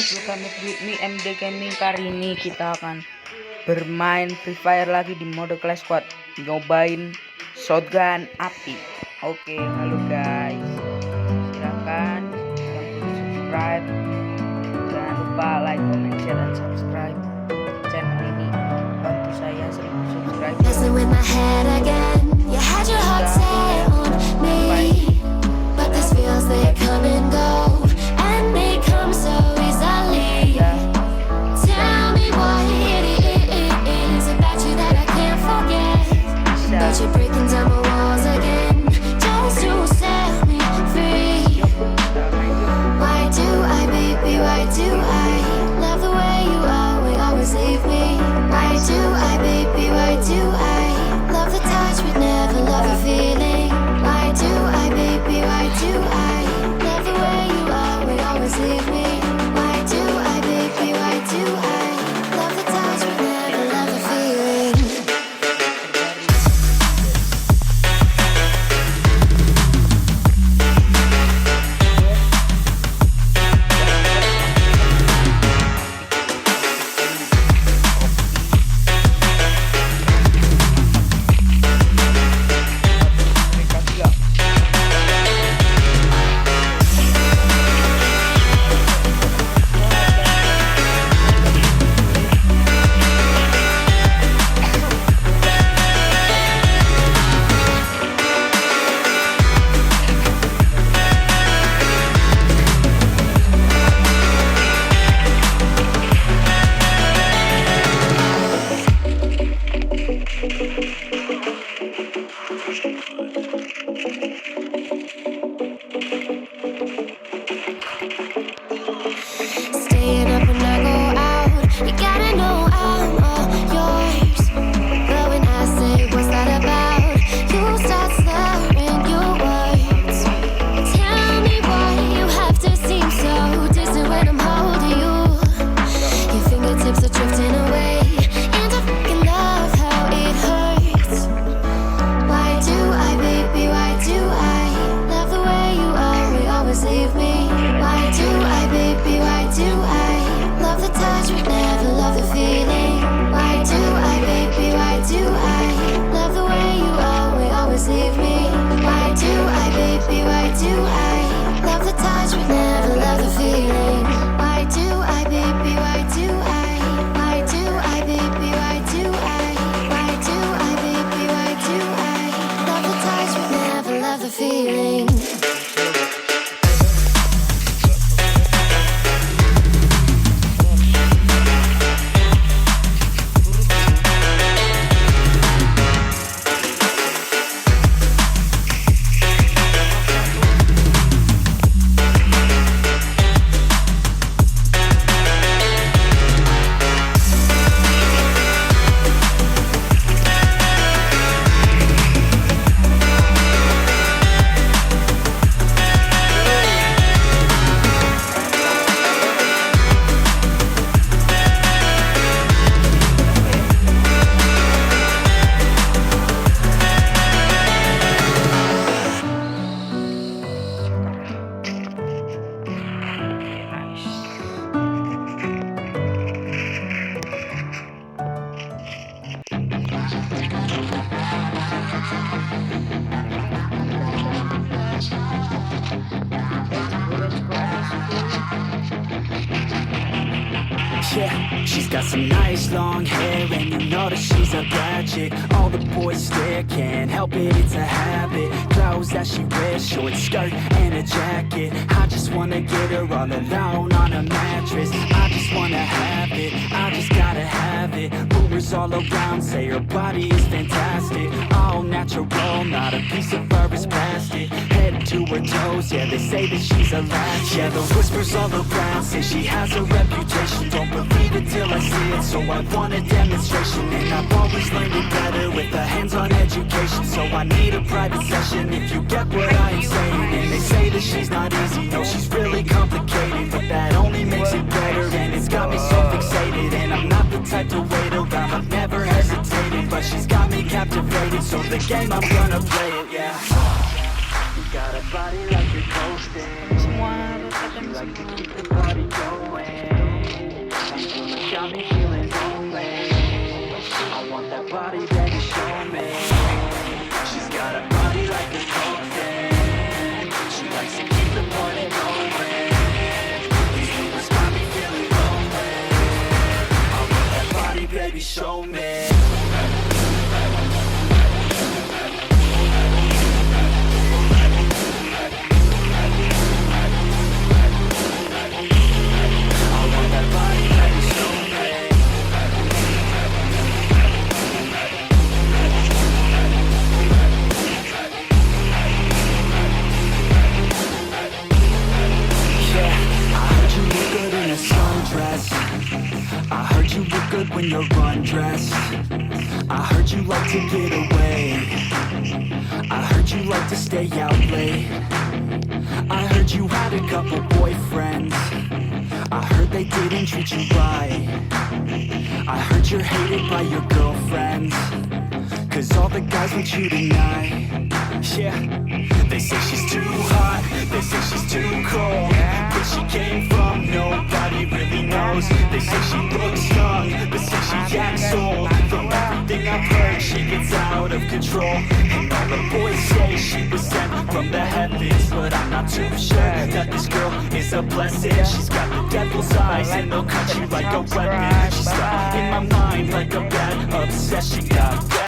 guys, welcome back with me MD Gaming. Kali ini kita akan bermain Free Fire lagi di mode Clash Squad, nyobain shotgun api. Oke, halo guys, silakan yang belum subscribe jangan lupa like, comment, share, dan subscribe channel ini. Bantu saya 1000 subscribe. Messing with my head again. You had your heart set on me, but these feels they come and go, and they come so easily. Tell me what it is about you that I can't forget. But you're breaking down my walls again, just to set me free. Why do I, baby, why do I love the way you always leave me? Why do I, baby, why do I love the touch but never love the feeling? Why do I, baby, why do I love the way you always leave me? Why do I, baby, why do I love the touch but never love the feeling? Staying up when I go out, you gotta know I'm all yours. But when I say what's that about, you start slurring your words. Tell me why you have to seem so distant when I'm holding you. Your fingertips are drifting away, and I fucking love how it hurts. Why do I, baby, why do I love the way you always leave me? Why do I, baby, why do I love the touch but never love the feeling? Why do I, baby, why do I love the way you always leave me? Why do I, baby, why do I love the touch but never love the feeling? Why do I, baby, why do why do I, baby, why do why do I, baby, why do I love the touch but never love the feeling? Yeah, she's got some nice long hair, and you know that she's a bad chick. All the boys stare, can't help it, it's a habit. Clothes that she wears, short skirt and a jacket. I just wanna get her all alone on a mattress. I just wanna have it, I just gotta have it. Rumors all around say her body is fantastic. All natural, not a piece of fur is plastic. Head to her toes, yeah, they say that she's a latch. Yeah, the whispers all around say she has a reputation. Don't believe it till I see it, so I want a demonstration. And I've always learned it better with a hands-on education. So I need a private session if you get what I am saying. And they say that she's not easy, no, she's really complicated, but that only makes it better, and it's got me so fixated. And I'm not the type to wait around, I've never hesitated, but she's got me captivated, so the game I'm gonna play it, yeah. You got a body like you're coasting, Semua harus akan like to keep the party going. body, baby, show me. She's got a body like a coffin. She likes to keep the party going. These rumors got me feeling lonely. I want that body, baby, show me. I heard you look good when you're undressed. I heard you like to get away. I heard you like to stay out late. I heard you had a couple boyfriends. I heard they didn't treat you right. I heard you're hated by your girlfriends, 'cause all the guys want you tonight. Yeah, they say she's too hot, they say she's too cold. Where she came from, nobody really knows. They say she looks young, but say she acts old. From everything I've heard, she gets out of control. And all the boys say she was sent from the heavens, but I'm not too sure that this girl is a blessing. She's got the devil's eyes and they'll cut you like a weapon. She's stuck in my mind like a bad obsession. Got